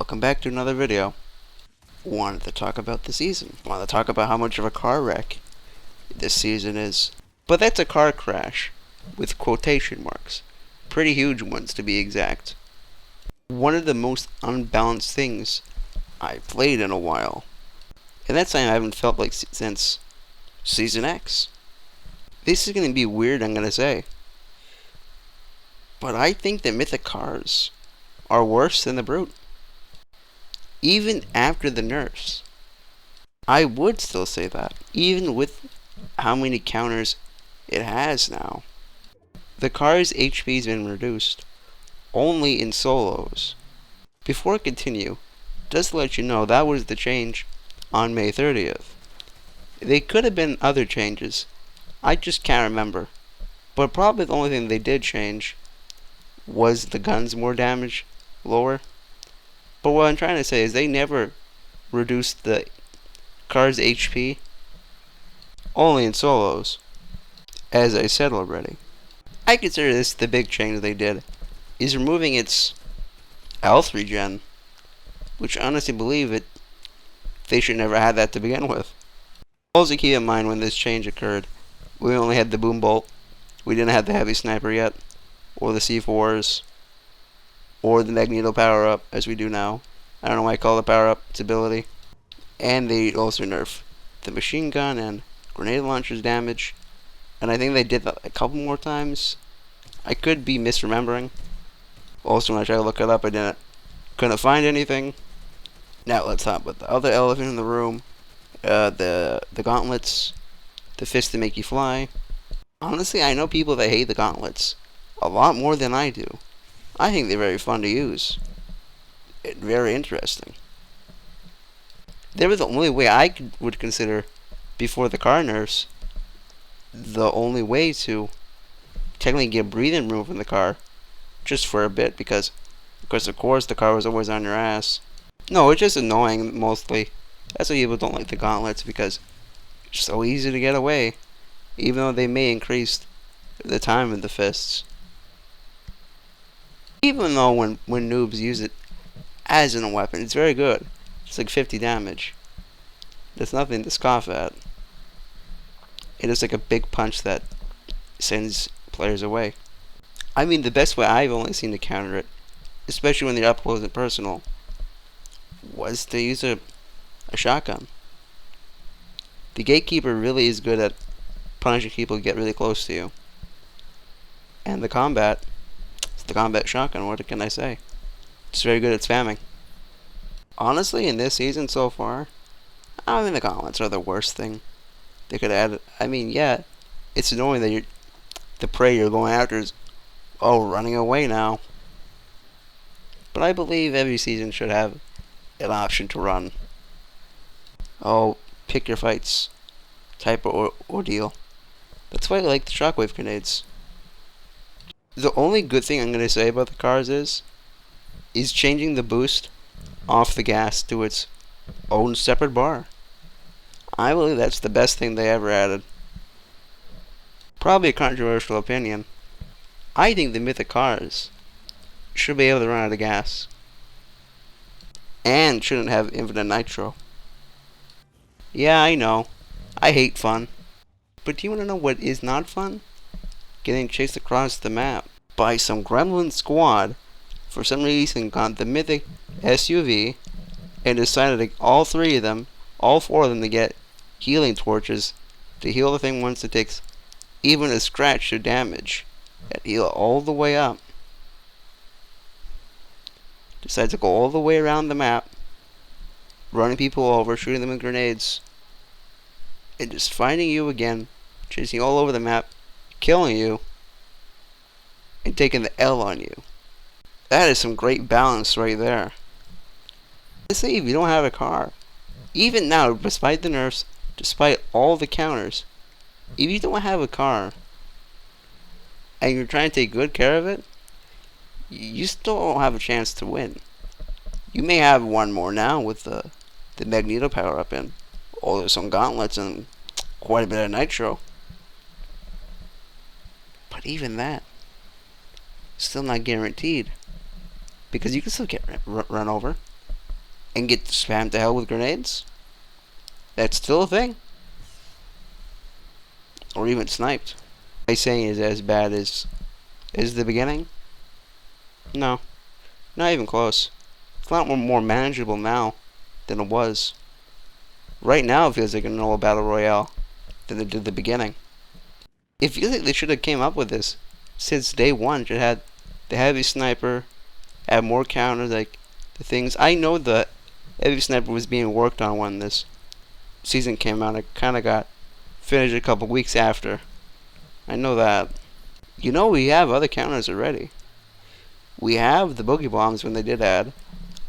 Welcome back to another video. Wanted to talk about the season. Wanted to talk about how much of a car wreck this season is. But that's a car crash, with quotation marks. Pretty huge ones to be exact. One of the most unbalanced things I've played in a while. And that's something I haven't felt like since Season X. This is going to be weird, I'm going to say. But I think the mythic cars are worse than the brute. Even after the nerfs, I would still say that. Even with how many counters it has now. The car's HP has been reduced only in solos. Before I continue, just to let you know, that was the change on May 30th. There could have been other changes. I just can't remember. But probably the only thing they did change was the guns more damage, lower. But what I'm trying to say is they never reduced the car's HP, only in solos, as I said already. I consider this the big change they did, is removing its health regen, which I honestly believe they should never have that to begin with. Also keep in mind when this change occurred, we only had the boom bolt, we didn't have the heavy sniper yet, or the C4s, or the magneto power up as we do now. I don't know why I call the power up its ability. And they also nerf the machine gun and grenade launcher's damage. And I think they did that a couple more times. I could be misremembering. Also, when I tried to look it up, couldn't find anything. Now let's talk about the other elephant in the room. The gauntlets, the fists that make you fly. Honestly, I know people that hate the gauntlets a lot more than I do. I think they're very fun to use. Very interesting. They were the only way I would consider, before the car nerfs, the only way to technically get breathing room from the car, just for a bit, because of course the car was always on your ass. No, it's just annoying mostly. That's why people don't like the gauntlets, because it's so easy to get away, even though they may increase the time of the fists. Even though when noobs use it as a weapon, it's very good. It's like 50 damage. There's nothing to scoff at. It is like a big punch that sends players away. I mean, the best way I've only seen to counter it, especially when they're up close and personal, was to use a shotgun. The gatekeeper really is good at punishing people who get really close to you. And the combat shotgun, what can I say? It's very good at spamming. Honestly, in this season so far, I don't think the gauntlets are the worst thing they could add. I mean, yeah, it's annoying that the prey you're going after is, running away now. But I believe every season should have an option to run. Pick your fights type of ordeal. That's why I like the shockwave grenades. The only good thing I'm going to say about the cars is changing the boost off the gas to its own separate bar. I believe that's the best thing they ever added. Probably a controversial opinion. I think the mythic cars should be able to run out of gas. And shouldn't have infinite nitro. Yeah, I know. I hate fun. But do you want to know what is not fun? Getting chased across the map by some gremlin squad for some reason got the mythic SUV and decided all four of them to get healing torches to heal the thing once it takes even a scratch of damage and heal all the way up. Decides to go all the way around the map, running people over, shooting them with grenades, and just finding you again, chasing all over the map, killing you, and taking the L on you. That is some great balance right there. Let's say if you don't have a car, even now, despite the nerfs, despite all the counters, if you don't have a car, and you're trying to take good care of it, you still don't have a chance to win. You may have one more now with the magneto power up in. There's some gauntlets and quite a bit of nitro. But even that, still not guaranteed. Because you can still get run over. and get spammed to hell with grenades, that's still a thing. Or even sniped. Am I saying is as bad as the beginning? No, not even close. It's a lot more manageable now than it was. Right now, it feels like a normal battle royale than it did the beginning. It feels like they should have came up with this since day one. Should have had the heavy sniper, add more counters, like the things. I know the heavy sniper was being worked on when this season came out. It kind of got finished a couple weeks after. I know that. You know, we have other counters already. We have the boogie bombs when they did add.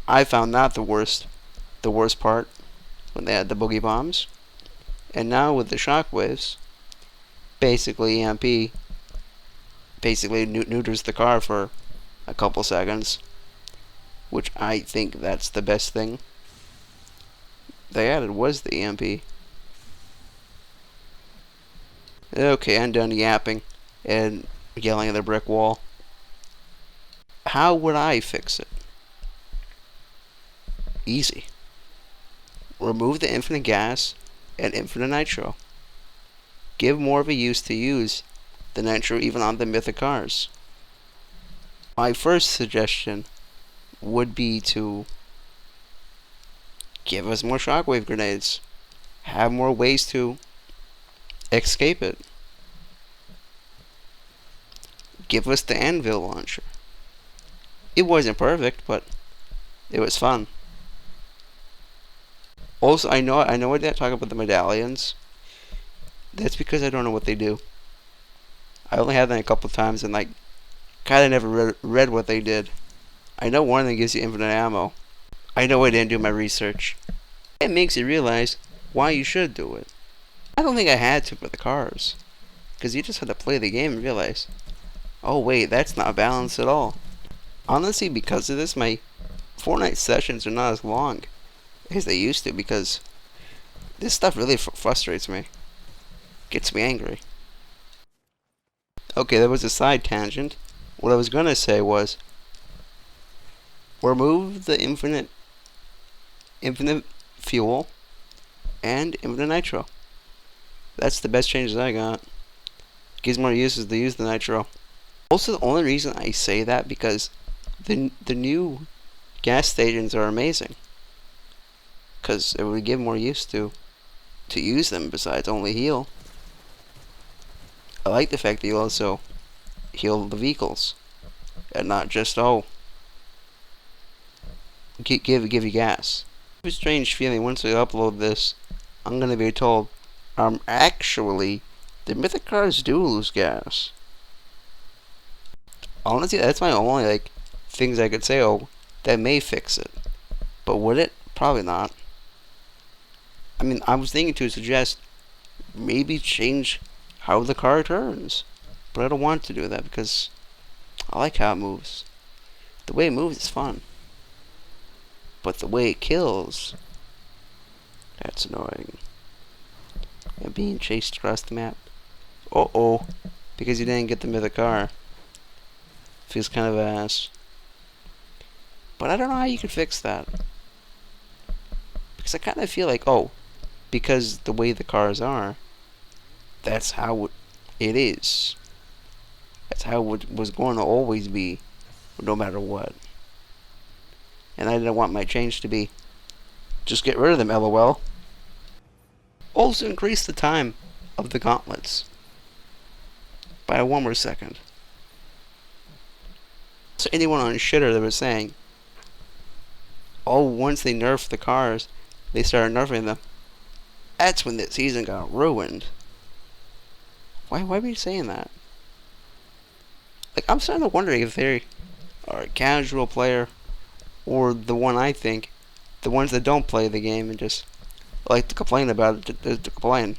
I found that the worst part when they had the boogie bombs. And now with the shockwaves, basically EMP basically neuters the car for a couple seconds, which I think that's the best thing they added was the EMP. Okay, I'm done yapping and yelling at the brick wall. How would I fix it? Easy. Remove the infinite gas and infinite nitro. Give more of a use to use the nitro even on the mythic cars. My first suggestion would be to give us more shockwave grenades. Have more ways to escape it. Give us the anvil launcher. It wasn't perfect, but it was fun. Also, I know I didn't talk about the medallions. That's because I don't know what they do. I only had them a couple times and kind of never read what they did. I know one of them gives you infinite ammo. I know I didn't do my research. It makes you realize why you should do it. I don't think I had to for the cars, because you just had to play the game and realize, oh wait, that's not balanced at all. Honestly, because of this, my Fortnite sessions are not as long as they used to, because this stuff really frustrates me. Gets me angry. Okay, that was a side tangent. What I was gonna say was, remove the infinite fuel and infinite nitro. That's the best changes I got. Gives more uses to use the nitro. Also, the only reason I say that because the new gas stations are amazing. Because it would give more use to use them besides only heal. I like the fact that you also heal the vehicles and not just give you gas. It's a strange feeling once I upload this. I'm gonna be told, actually, the mythic cars do lose gas. Honestly, that's my only things I could say. Oh, that may fix it, but would it? Probably not. I mean, I was thinking to suggest maybe change how the car turns, but I don't want to do that because I like how it moves. The way it moves is fun, but the way it kills, that's annoying. And being chased across the map. Oh, because you didn't get the mythic car. Feels kind of ass. But I don't know how you could fix that. Because I kind of feel like, because the way the cars are, that's how it is. That's how it was going to always be, no matter what. And I didn't want my change to be, just get rid of them, LOL. Also increase the time of the gauntlets by 1 more second. So anyone on shitter that was saying, once they nerfed the cars, they started nerfing them. That's when the season got ruined. Why were you saying that? I'm starting to wonder if they are a casual player or the one I think, the ones that don't play the game and just like to complain about it to complain.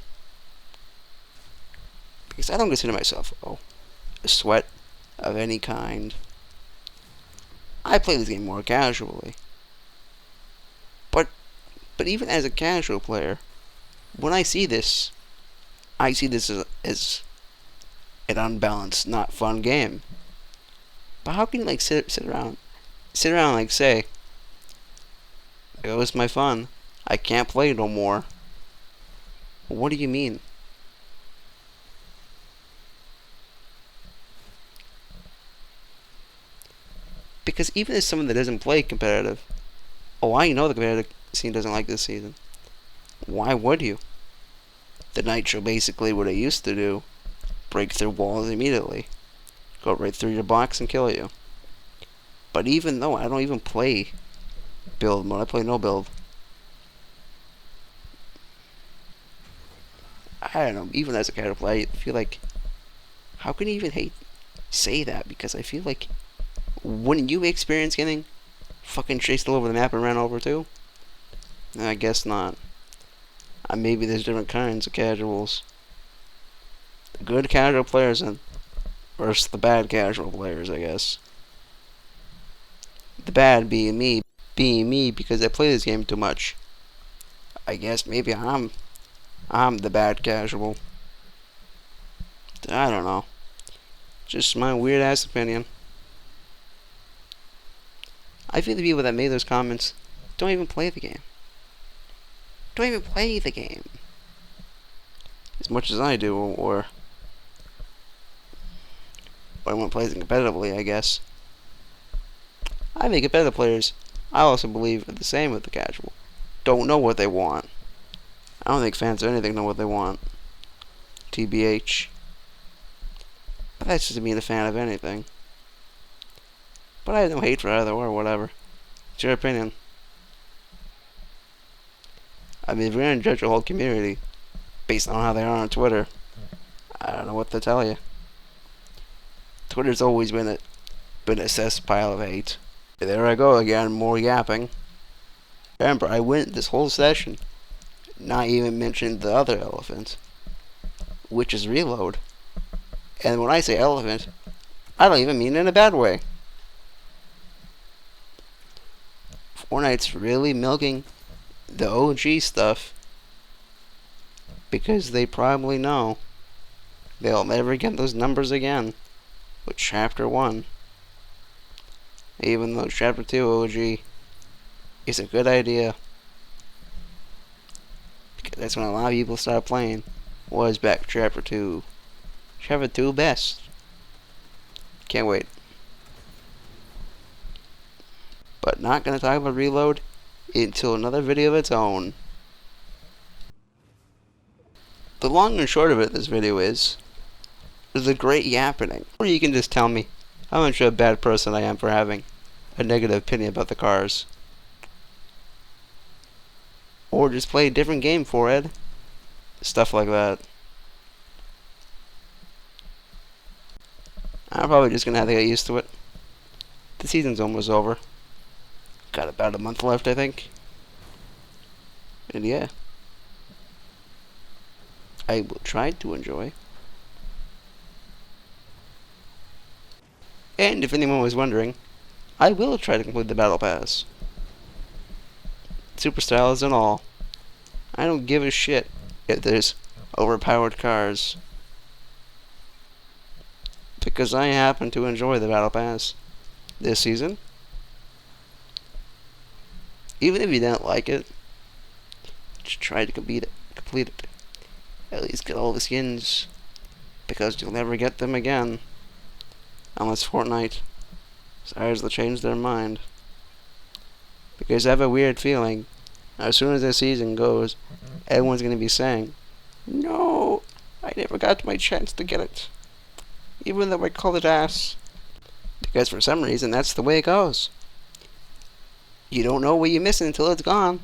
Because I don't consider myself a sweat of any kind. I play this game more casually. But even as a casual player, when I see this as an unbalanced, not fun game. But how can you sit around say It was my fun. I can't play no more. What do you mean? Because even as someone that doesn't play competitive, oh, I know the competitive scene doesn't like this season. Why would you? The Nitro basically what it used to do. Break through walls immediately. Go right through your box and kill you. But even though I don't even play build mode, I play no build. I don't know, even as a casual player, I feel like, how can you even say that? Because I feel like, wouldn't you experience getting fucking chased all over the map and ran over too? I guess not. Maybe there's different kinds of casuals. The good casual players and versus the bad casual players, I guess. The bad being me because I play this game too much. I guess maybe I'm the bad casual. I don't know. Just my weird ass opinion. I feel the people that made those comments don't even play the game. Don't even play the game as much as I do, or when plays it competitively, I guess. I think competitive players, I also believe, are the same with the casual. Don't know what they want. I don't think fans of anything know what they want. TBH. But that's just being a fan of anything. But I have no hate for either or whatever. It's your opinion. I mean, if you're gonna judge a whole community based on how they are on Twitter, I don't know what to tell you. Twitter's always been a cesspile of hate. There I go again, more yapping. Remember, I went this whole session not even mentioned the other elephant, which is reload. And when I say elephant, I don't even mean it in a bad way. Fortnite's really milking the OG stuff because they probably know they'll never get those numbers again with Chapter 1. Even though Chapter 2 OG is a good idea. Because that's when a lot of people started playing. Was back Chapter 2. Chapter 2 best. Can't wait. But not gonna talk about Reload until another video of its own. The long and short of it, this video is the great yappening. Or you can just tell me how much of a bad person I am for having a negative opinion about the cars. Or just play a different game for it. Stuff like that. I'm probably just gonna have to get used to it. The season's almost over. Got about a month left, I think. And yeah. I will try to enjoy. And if anyone was wondering, I will try to complete the Battle Pass. Super styles and all. I don't give a shit if there's overpowered cars. Because I happen to enjoy the Battle Pass this season. Even if you don't like it, just try to complete it. At least get all the skins. Because you'll never get them again. Unless Fortnite decides to change their mind. Because I have a weird feeling, as soon as this season goes, everyone's going to be saying, "No, I never got my chance to get it. Even though I called it ass." Because for some reason, that's the way it goes. You don't know what you missed until it's gone.